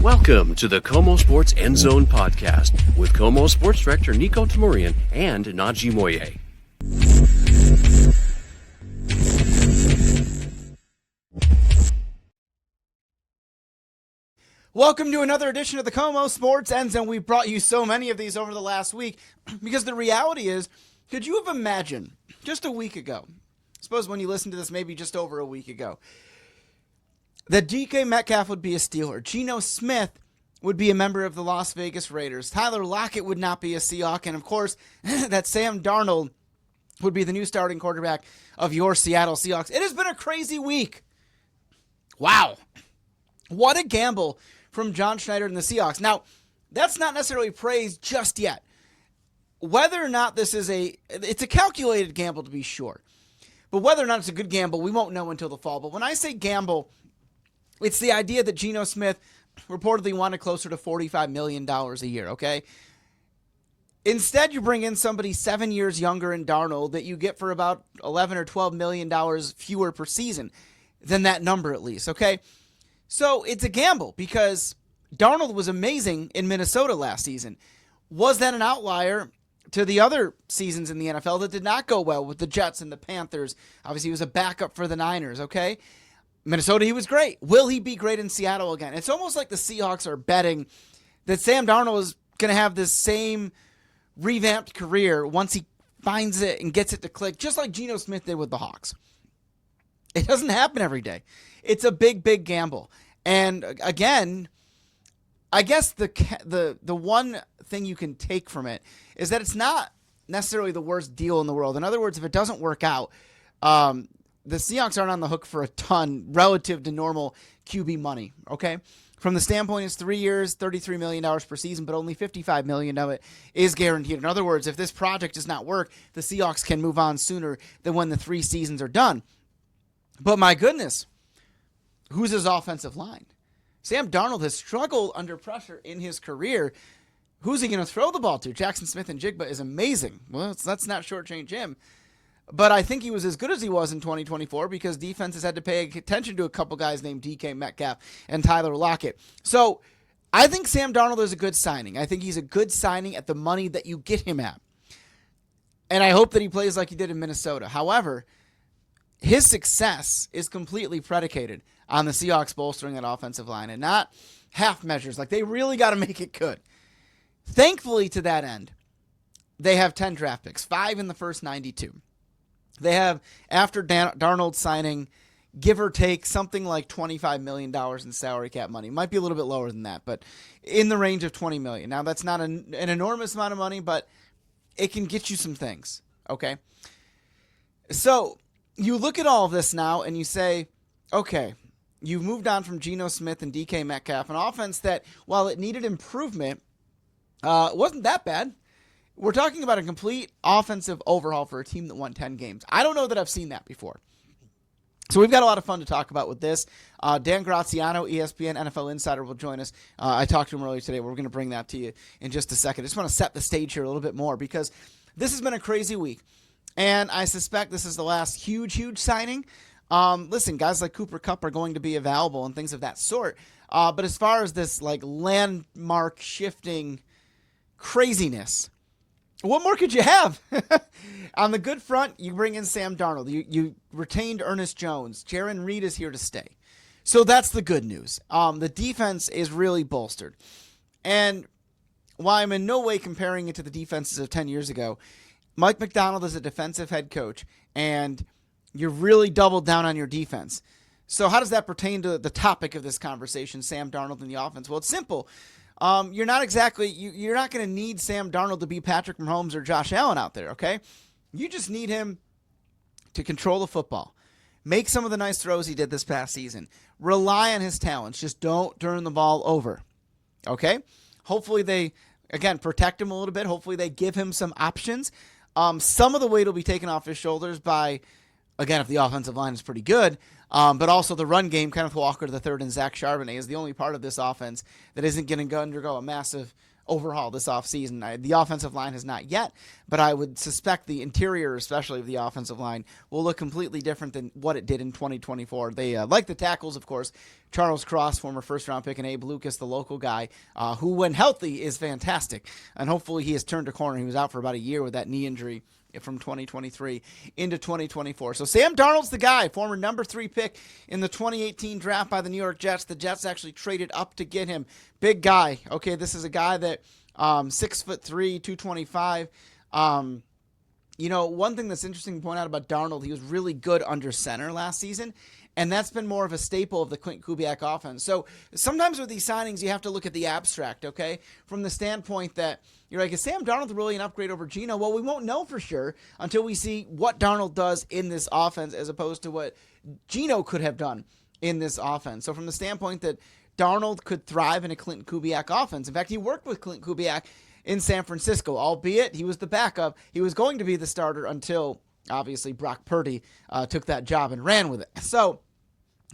Welcome to the KOMO Sports End Zone Podcast with KOMO Sports Director Niko Tamurian and Najee Moye. Welcome to another edition of the KOMO Sports End Zone. We've brought you so many of these over the last week because the reality is, could you have imagined just a week ago, I suppose when you listen to this maybe just over a week ago, that DK Metcalf would be a Steeler, Geno Smith would be a member of the Las Vegas Raiders, Tyler Lockett would not be a Seahawk, and of course, that Sam Darnold would be the new starting quarterback of your Seattle Seahawks. It has been a crazy week. Wow. What a gamble from John Schneider and the Seahawks. Now, that's not necessarily praise just yet. Whether or not this is it's a calculated gamble to be sure. But whether or not it's a good gamble, we won't know until the fall. But when I say gamble, it's the idea that Geno Smith reportedly wanted closer to $45 million a year, okay? Instead, you bring in somebody 7 years younger in Darnold that you get for about $11 or $12 million fewer per season than that number at least, okay? So it's a gamble because Darnold was amazing in Minnesota last season. Was that an outlier to the other seasons in the NFL that did not go well with the Jets and the Panthers? Obviously, he was a backup for the Niners, okay? Minnesota, he was great. Will he be great in Seattle again? It's almost like the Seahawks are betting that Sam Darnold is going to have this same revamped career once he finds it and gets it to click, just like Geno Smith did with the Hawks. It doesn't happen every day. It's a big, big gamble. And again, I guess the one thing you can take from it is that it's not necessarily the worst deal in the world. In other words, if it doesn't work out, the Seahawks aren't on the hook for a ton relative to normal QB money, okay? From the standpoint, it's 3 years, $33 million per season, but only $55 million of it is guaranteed. In other words, if this project does not work, the Seahawks can move on sooner than when the 3 seasons are done. But my goodness, who's his offensive line? Sam Darnold has struggled under pressure in his career. Who's he going to throw the ball to? Jackson Smith-Njigba is amazing. Well, let's not shortchange him. But I think he was as good as he was in 2024 because defenses had to pay attention to a couple guys named DK Metcalf and Tyler Lockett. So I think Sam Darnold is a good signing. I think he's a good signing at the money that you get him at. And I hope that he plays like he did in Minnesota. However, his success is completely predicated on the Seahawks bolstering that offensive line and not half measures. Like, they really got to make it good. Thankfully, to that end, they have 10 draft picks, 5 in the first 92. They have, after Darnold signing, give or take, something like $25 million in salary cap money. Might be a little bit lower than that, but in the range of $20 million. Now, that's not an enormous amount of money, but it can get you some things, okay? So you look at all of this now and you say, okay, you've moved on from Geno Smith and DK Metcalf, an offense that, while it needed improvement, wasn't that bad. We're talking about a complete offensive overhaul for a team that won 10 games. I don't know that I've seen that before. So we've got a lot of fun to talk about with this. Dan Graziano, ESPN NFL Insider, will join us. I talked to him earlier today. We're going to bring that to you in just a second. I just want to set the stage here a little bit more because this has been a crazy week. And I suspect this is the last huge signing. Listen, guys like Cooper Kupp are going to be available and things of that sort. But as far as this like landmark shifting craziness, what more could you have? On the good front, you bring in Sam Darnold. You retained Ernest Jones. Jaron Reed is here to stay. So that's the good news. The defense is really bolstered. And while I'm in no way comparing it to the defenses of 10 years ago, Mike Macdonald is a defensive head coach, and you're really doubled down on your defense. So how does that pertain to the topic of this conversation, Sam Darnold and the offense? Well, it's simple. You're not going to need Sam Darnold to be Patrick Mahomes or Josh Allen out there, okay? You just need him to control the football. Make some of the nice throws he did this past season. Rely on his talents. Just don't turn the ball over, okay? Hopefully they, again, protect him a little bit. Hopefully they give him some options. Some of the weight will be taken off his shoulders by, again, if the offensive line is pretty good, but also the run game. Kenneth Walker to the third and Zach Charbonnet is the only part of this offense that isn't going to undergo a massive overhaul this offseason. The offensive line has not yet, but I would suspect the interior, especially of the offensive line, will look completely different than what it did in 2024. They like the tackles, of course. Charles Cross, former first-round pick, and Abe Lucas, the local guy, who, when healthy, is fantastic. And hopefully he has turned a corner. He was out for about a year with that knee injury from 2023 into 2024. So Sam Darnold's the guy, former number 3 pick in the 2018 draft by the New York Jets. The Jets actually traded up to get him. Big guy. Okay, this is a guy that 6'3", 225. One thing that's interesting to point out about Darnold, he was really good under center last season, and that's been more of a staple of the Clint Kubiak offense. So sometimes with these signings, you have to look at the abstract, okay? From the standpoint that you're like, is Sam Darnold really an upgrade over Geno? Well, we won't know for sure until we see what Darnold does in this offense as opposed to what Geno could have done in this offense. So from the standpoint that Darnold could thrive in a Clint Kubiak offense. In fact, he worked with Clint Kubiak in San Francisco, albeit he was the backup. He was going to be the starter until, obviously, Brock Purdy took that job and ran with it. So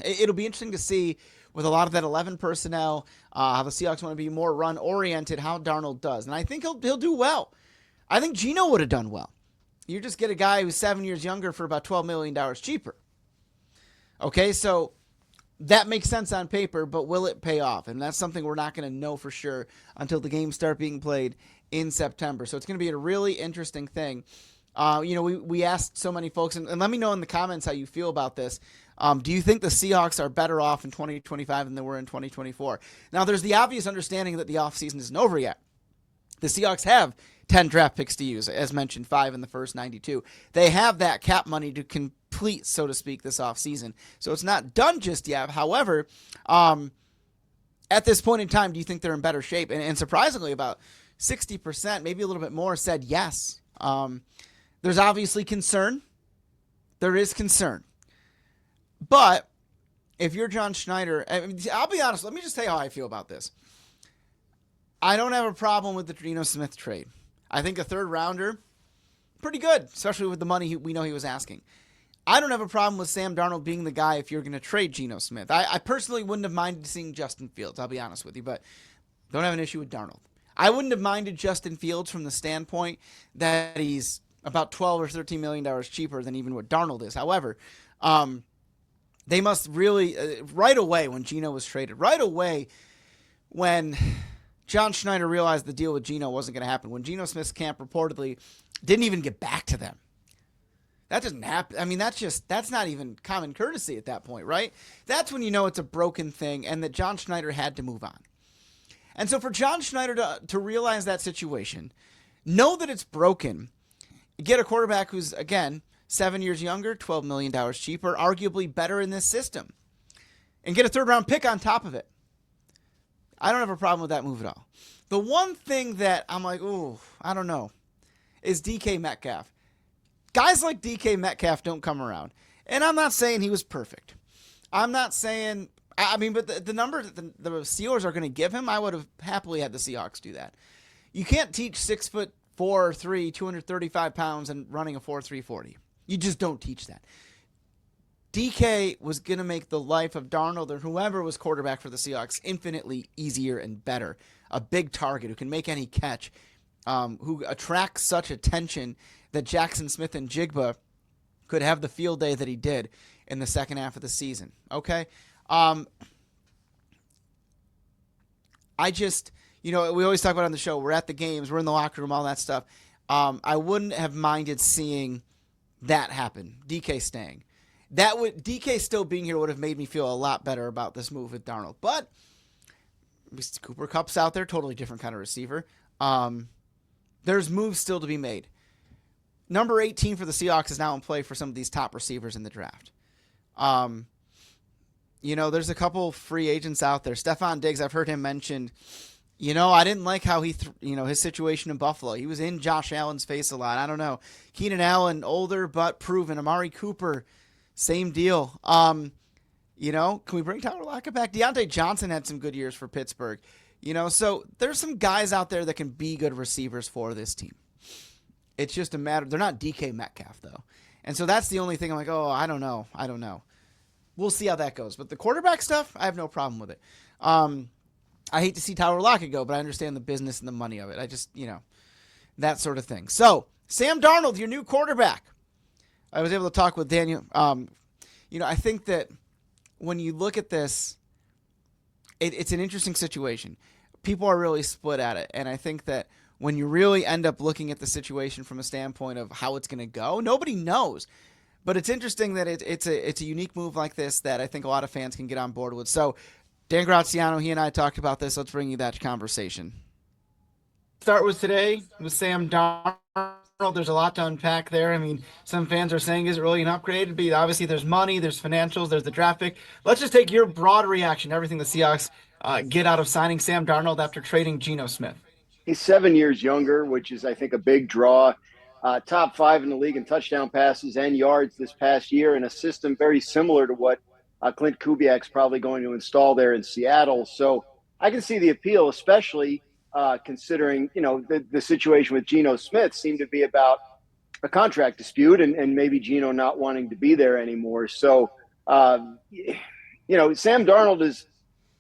it'll be interesting to see with a lot of that 11 personnel, how the Seahawks want to be more run-oriented, how Darnold does. And I think he'll do well. I think Geno would have done well. You just get a guy who's 7 years younger for about $12 million cheaper. Okay, so that makes sense on paper, but will it pay off? And that's something we're not going to know for sure until the games start being played in September. So it's going to be a really interesting thing. We asked so many folks, and let me know in the comments how you feel about this. Do you think the Seahawks are better off in 2025 than they were in 2024? Now, there's the obvious understanding that the offseason isn't over yet. The Seahawks have 10 draft picks to use, as mentioned, 5 in the first 92. They have that cap money to complete, so to speak, this offseason. So it's not done just yet. However, at this point in time, do you think they're in better shape? And surprisingly, about 60%, maybe a little bit more, said yes. There's obviously concern. There is concern. But if you're John Schneider, I'll be honest, let me just tell you how I feel about this. I don't have a problem with the Geno Smith trade. I think a third rounder, pretty good, especially with the money we know he was asking. I don't have a problem with Sam Darnold being the guy if you're going to trade Geno Smith. I personally wouldn't have minded seeing Justin Fields, I'll be honest with you, but don't have an issue with Darnold. I wouldn't have minded Justin Fields from the standpoint that he's about $12 or $13 million cheaper than even what Darnold is. However, they must really, right away when Geno was traded, right away when John Schneider realized the deal with Geno wasn't going to happen, when Geno Smith's camp reportedly didn't even get back to them. That doesn't happen. I mean, that's not even common courtesy at that point, right? That's when you know it's a broken thing and that John Schneider had to move on. And so for John Schneider to realize that situation, know that it's broken, get a quarterback who's, again, 7 years younger, $12 million cheaper, arguably better in this system, and get a third-round pick on top of it. I don't have a problem with that move at all. The one thing that I'm like, ooh, I don't know, is DK Metcalf. Guys like DK Metcalf don't come around. And I'm not saying he was perfect. I'm not saying, but the number that the Steelers are going to give him, I would have happily had the Seahawks do that. You can't teach 6'4", 235 pounds and running a 4.3 40. You just don't teach that. DK was going to make the life of Darnold or whoever was quarterback for the Seahawks infinitely easier and better. A big target who can make any catch, who attracts such attention that Jackson Smith and Jigba could have the field day that he did in the second half of the season. Okay? I just, we always talk about it on the show, we're at the games, we're in the locker room, all that stuff. I wouldn't have minded seeing that happen. DK staying. DK still being here would have made me feel a lot better about this move with Darnold. But Cooper Kupp's out there, totally different kind of receiver. There's moves still to be made. Number 18 for the Seahawks is now in play for some of these top receivers in the draft. There's a couple free agents out there. Stephon Diggs, I've heard him mentioned. I didn't like how his situation in Buffalo. He was in Josh Allen's face a lot. I don't know. Keenan Allen, older but proven. Amari Cooper, same deal. Can we bring Tyler Lockett back? Deontay Johnson had some good years for Pittsburgh. So there's some guys out there that can be good receivers for this team. It's just a matter. They're not DK Metcalf, though. And so that's the only thing I'm like, I don't know. We'll see how that goes. But the quarterback stuff, I have no problem with it. I hate to see Tyler Lockett go, but I understand the business and the money of it. I just, that sort of thing. So, Sam Darnold, your new quarterback. I was able to talk with Daniel. I think that when you look at this, it's an interesting situation. People are really split at it, and I think that when you really end up looking at the situation from a standpoint of how it's going to go, nobody knows. But it's interesting that it's a unique move like this that I think a lot of fans can get on board with. So, Dan Graziano, he and I talked about this. Let's bring you that conversation. Start with today with Sam Darnold. There's a lot to unpack there. I mean, some fans are saying, is it really an upgrade? But obviously, there's money, there's financials, there's the draft pick. Let's just take your broad reaction to everything the Seahawks get out of signing Sam Darnold after trading Geno Smith. He's 7 years younger, which is, I think, a big draw. Top 5 in the league in touchdown passes and yards this past year, in a system very similar to what Clint Kubiak's probably going to install there in Seattle. So I can see the appeal, especially considering, the situation with Geno Smith seemed to be about a contract dispute and maybe Geno not wanting to be there anymore. So, Sam Darnold is,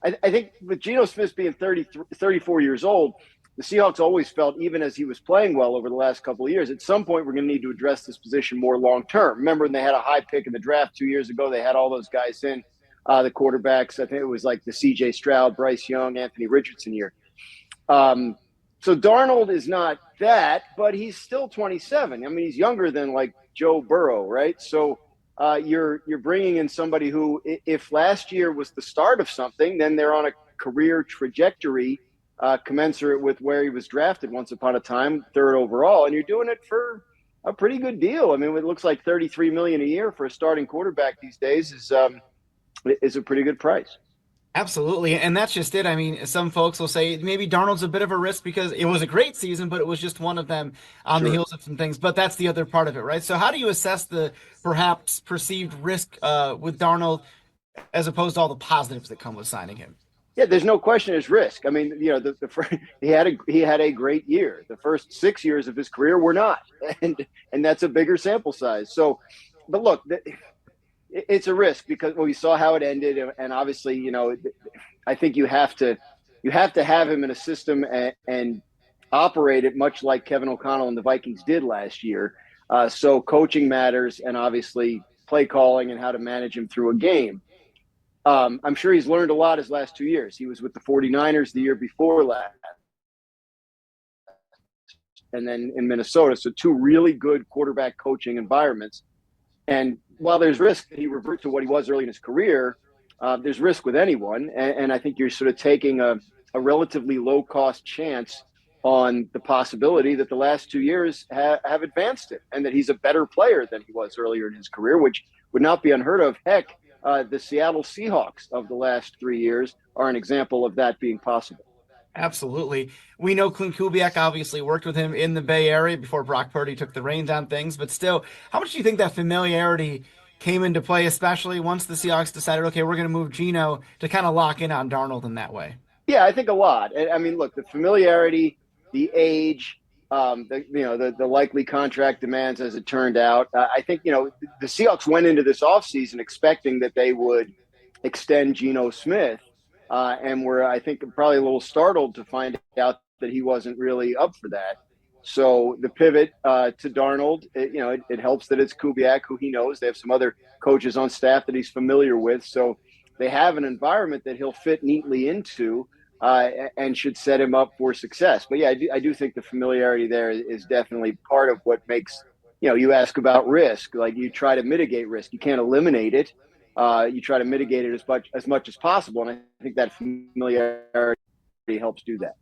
I think with Geno Smith being 34 years old, the Seahawks always felt, even as he was playing well over the last couple of years, at some point we're going to need to address this position more long-term. Remember when they had a high pick in the draft 2 years ago, they had all those guys in, the quarterbacks. I think it was like the C.J. Stroud, Bryce Young, Anthony Richardson year. So Darnold is not that, but he's still 27. I mean, he's younger than like Joe Burrow, right? So you're bringing in somebody who, if last year was the start of something, then they're on a career trajectory commensurate with where he was drafted once upon a time, 3rd overall, and you're doing it for a pretty good deal. I mean, it looks like $33 million a year for a starting quarterback these days is a pretty good price. Absolutely, and that's just it. I mean, some folks will say maybe Darnold's a bit of a risk because it was a great season, but it was just one of them on the heels of some things. But that's the other part of it, right? So how do you assess the perhaps perceived risk with Darnold as opposed to all the positives that come with signing him? Yeah, there's no question there's risk. I mean, he had a great year. The first 6 years of his career were not, and that's a bigger sample size. So, but look, it's a risk because we saw how it ended, and obviously, I think you have to have him in a system and operate it much like Kevin O'Connell and the Vikings did last year. So coaching matters, and obviously play calling and how to manage him through a game. I'm sure he's learned a lot his last 2 years. He was with the 49ers the year before last, and then in Minnesota. So 2 really good quarterback coaching environments. And while there's risk that he revert to what he was early in his career, there's risk with anyone. And I think you're sort of taking a relatively low-cost chance on the possibility that the last 2 years have advanced him and that he's a better player than he was earlier in his career, which would not be unheard of. Heck, the Seattle Seahawks of the last 3 years are an example of that being possible. Absolutely. We know Clint Kubiak obviously worked with him in the Bay Area before Brock Purdy took the reins on things, but still, how much do you think that familiarity came into play, especially once the Seahawks decided, okay, we're going to move Geno to kind of lock in on Darnold in that way? Yeah, I think a lot. I mean, look, the familiarity, the age, the likely contract demands as it turned out. I think, the Seahawks went into this offseason expecting that they would extend Geno Smith. And were, I think, probably a little startled to find out that he wasn't really up for that. So the pivot to Darnold, it helps that it's Kubiak, who he knows. They have some other coaches on staff that he's familiar with. So they have an environment that he'll fit neatly into and should set him up for success. But, yeah, I do think the familiarity there is definitely part of what makes, you ask about risk. Like, you try to mitigate risk. You can't eliminate it. You try to mitigate it as much as possible, and I think that familiarity helps do that.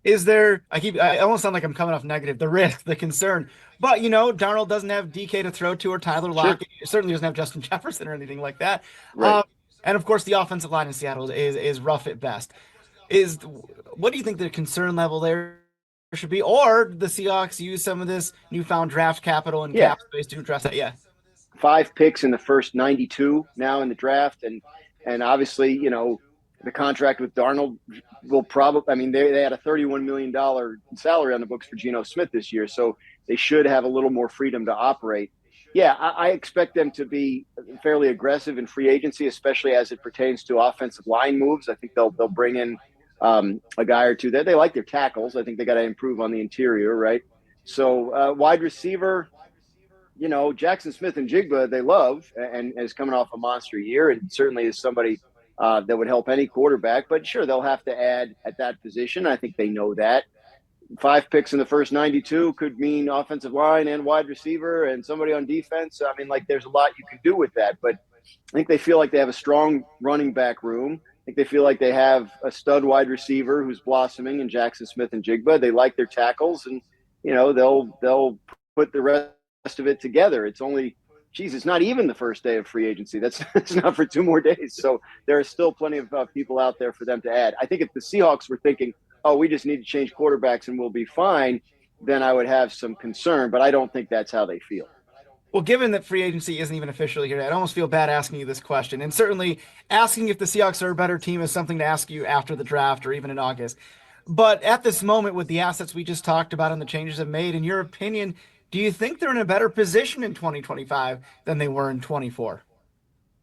Is there? I almost sound like I'm coming off negative. The risk, the concern, but Darnold doesn't have DK to throw to or Tyler Lockett. Sure. Certainly doesn't have Justin Jefferson or anything like that. Right. And of course, the offensive line in Seattle is rough at best. What do you think the concern level there should be, or the Seahawks use some of this newfound draft capital and cap space to address that? Yeah. 5 picks in the first 92 now in the draft. And obviously, the contract with Darnold will probably, I mean, they had a $31 million salary on the books for Geno Smith this year. So they should have a little more freedom to operate. Yeah, I expect them to be fairly aggressive in free agency, especially as it pertains to offensive line moves. I think they'll bring in a guy or two there. They like their tackles. I think they got to improve on the interior, right? So wide receiver, Jackson Smith and Jigba, they love and is coming off a monster year and certainly is somebody that would help any quarterback. But sure, they'll have to add at that position. I think they know that. 5 picks in the first 92 could mean offensive line and wide receiver and somebody on defense. I mean, there's a lot you can do with that. But I think they feel like they have a strong running back room. I think they feel like they have a stud wide receiver who's blossoming in Jackson Smith and Jigba. They like their tackles, and they'll put the rest of it together. It's not even the first day of free agency. That's not for 2 more days. So there are still plenty of people out there for them to add. I think if the Seahawks were thinking, oh, we just need to change quarterbacks and we'll be fine, then I would have some concern. But I don't think that's how they feel. Well, given that free agency isn't even officially here, I'd almost feel bad asking you this question. And certainly asking if the Seahawks are a better team is something to ask you after the draft or even in August. But at this moment, with the assets we just talked about and the changes have made, in your opinion, do you think they're in a better position in 2025 than they were in 24?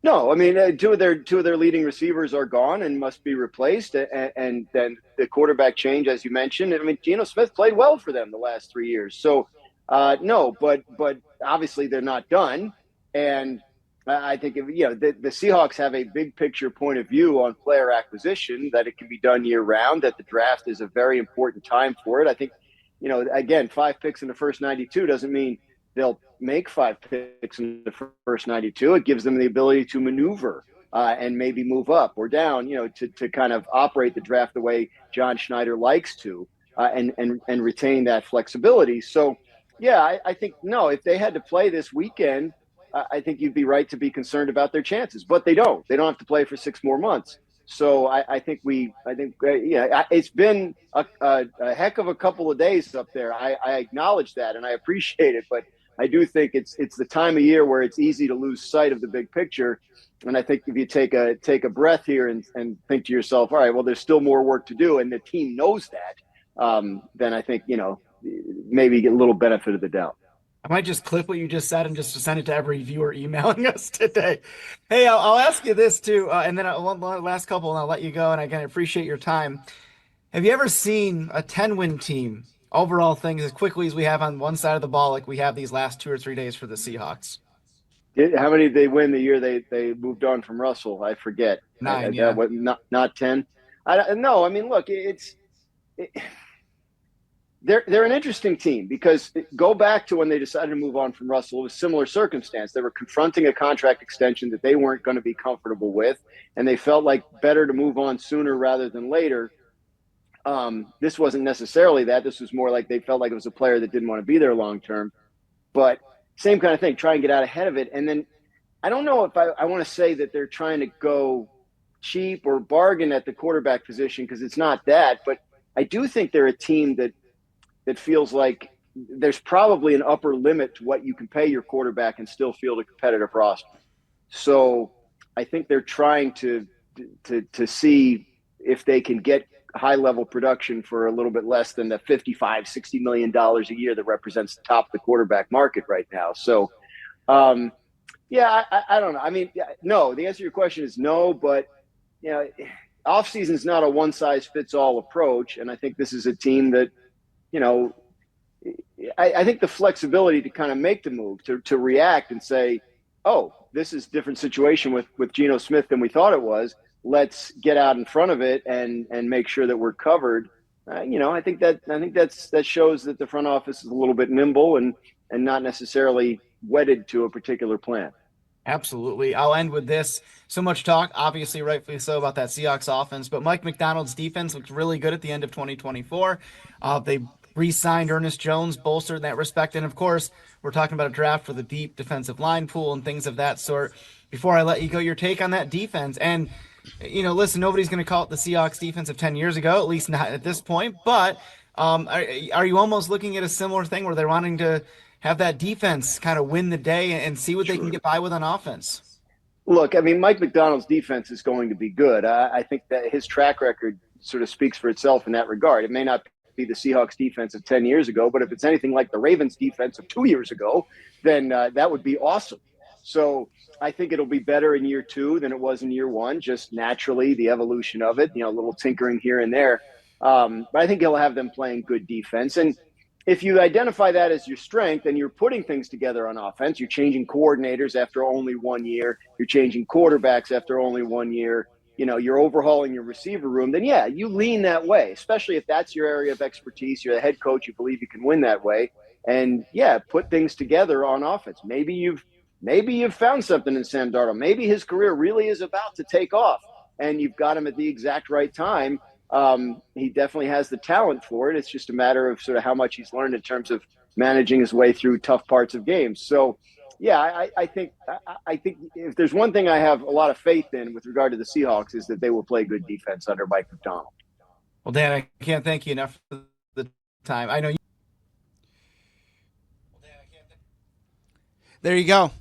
No, I mean, two of their leading receivers are gone and must be replaced. And then the quarterback change, as you mentioned, I mean, Geno Smith played well for them the last 3 years. So, no, but obviously they're not done. And I think, the Seahawks have a big picture point of view on player acquisition, that it can be done year round, that the draft is a very important time for it. I think, again, 5 picks in the first 92 doesn't mean they'll make 5 picks in the first 92. It gives them the ability to maneuver and maybe move up or down, to kind of operate the draft the way John Schneider likes to and retain that flexibility. So, yeah, I think, no, if they had to play this weekend, I think you'd be right to be concerned about their chances. But they don't. They don't have to play for 6 more months. So I think it's been a heck of a couple of days up there. I acknowledge that and I appreciate it, but I do think it's the time of year where it's easy to lose sight of the big picture. And I think if you take a breath here and think to yourself, all right, well, there's still more work to do, and the team knows that, then I think, maybe get a little benefit of the doubt. I might just clip what you just said and just send it to every viewer emailing us today. Hey, I'll ask you this too, and then one last couple, and I'll let you go. And again, I appreciate your time. Have you ever seen a 10-win team, overall things, as quickly as we have on one side of the ball, like we have these last 2 or 3 days for the Seahawks? How many did they win the year they moved on from Russell? I forget. 9, yeah. Not 10? No, I mean, look, They're an interesting team because go back to when they decided to move on from Russell. It was a similar circumstance. They were confronting a contract extension that they weren't going to be comfortable with, and they felt like better to move on sooner rather than later. This wasn't necessarily that. This was more like they felt like it was a player that didn't want to be there long term. But same kind of thing, try and get out ahead of it. And then I don't know if I want to say that they're trying to go cheap or bargain at the quarterback position, because it's not that. But I do think they're a team that feels like there's probably an upper limit to what you can pay your quarterback and still field a competitive roster. So I think they're trying to see if they can get high level production for a little bit less than the $55-60 million a year that represents the top of the quarterback market right now. So, I don't know. I mean, no, the answer to your question is no, but offseason is not a one size fits all approach. And I think this is a team that, I think the flexibility to kind of make the move, to react and say, oh, this is a different situation with Geno Smith than we thought it was. Let's get out in front of it and make sure that we're covered. I think that shows that the front office is a little bit nimble and not necessarily wedded to a particular plan. Absolutely. I'll end with this. So much talk, obviously rightfully so, about that Seahawks offense, but Mike McDonald's defense looked really good at the end of 2024. They re-signed Ernest Jones, bolstered in that respect. And of course, we're talking about a draft for the deep defensive line pool and things of that sort. Before I let you go, your take on that defense. And, listen, nobody's going to call it the Seahawks defense of 10 years ago, at least not at this point. But are you almost looking at a similar thing where they're wanting to have that defense kind of win the day and see what they can get by with on offense? Look, I mean, Mike McDonald's defense is going to be good. I think that his track record sort of speaks for itself in that regard. It may not be the Seahawks defense of 10 years ago, but if it's anything like the Ravens defense of 2 years ago, then that would be awesome. So I think it'll be better in year 2 than it was in year 1, just naturally the evolution of it, a little tinkering here and there. But I think he'll have them playing good defense. And if you identify that as your strength and you're putting things together on offense, you're changing coordinators after only 1 year, you're changing quarterbacks after only 1 year, you're overhauling your receiver room, then yeah, you lean that way, especially if that's your area of expertise. You're the head coach, you believe you can win that way. And yeah, put things together on offense. Maybe you've found something in Sam Darnold. Maybe his career really is about to take off and you've got him at the exact right time. He definitely has the talent for it. It's just a matter of sort of how much he's learned in terms of managing his way through tough parts of games. So yeah, I think if there's one thing I have a lot of faith in with regard to the Seahawks is that they will play good defense under Mike Macdonald. Well, Dan, I can't thank you enough for the time. I know you. There you go.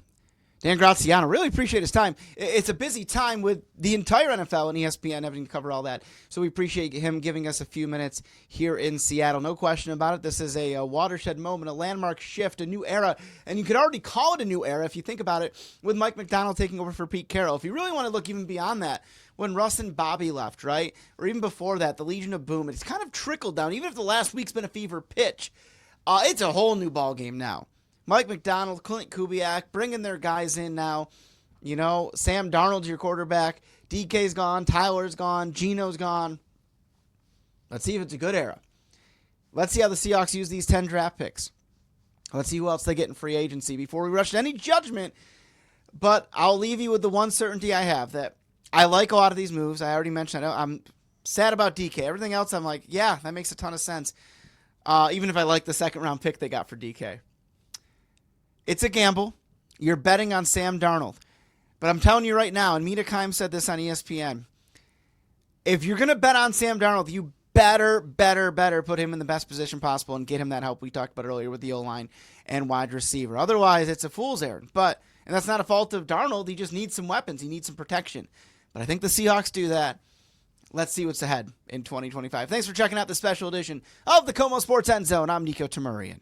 Dan Graziano, really appreciate his time. It's a busy time with the entire NFL and ESPN having to cover all that. So we appreciate him giving us a few minutes here in Seattle. No question about it. This is a watershed moment, a landmark shift, a new era. And you could already call it a new era if you think about it, with Mike Macdonald taking over for Pete Carroll. If you really want to look even beyond that, when Russ and Bobby left, right? Or even before that, the Legion of Boom. It's kind of trickled down. Even if the last week's been a fever pitch, it's a whole new ballgame now. Mike Macdonald, Clint Kubiak, bringing their guys in now. Sam Darnold's your quarterback. DK's gone. Tyler's gone. Geno's gone. Let's see if it's a good era. Let's see how the Seahawks use these 10 draft picks. Let's see who else they get in free agency before we rush to any judgment. But I'll leave you with the one certainty I have, that I like a lot of these moves. I already mentioned I'm sad about DK. Everything else, I'm like, yeah, that makes a ton of sense. Even if I like the second-round pick they got for DK. It's a gamble. You're betting on Sam Darnold. But I'm telling you right now, and Mina Kimes said this on ESPN, if you're going to bet on Sam Darnold, you better put him in the best position possible and get him that help we talked about earlier with the O-line and wide receiver. Otherwise, it's a fool's errand. And that's not a fault of Darnold. He just needs some weapons. He needs some protection. But I think the Seahawks do that. Let's see what's ahead in 2025. Thanks for checking out the special edition of the KOMO Sports End Zone. I'm Niko Tamurian.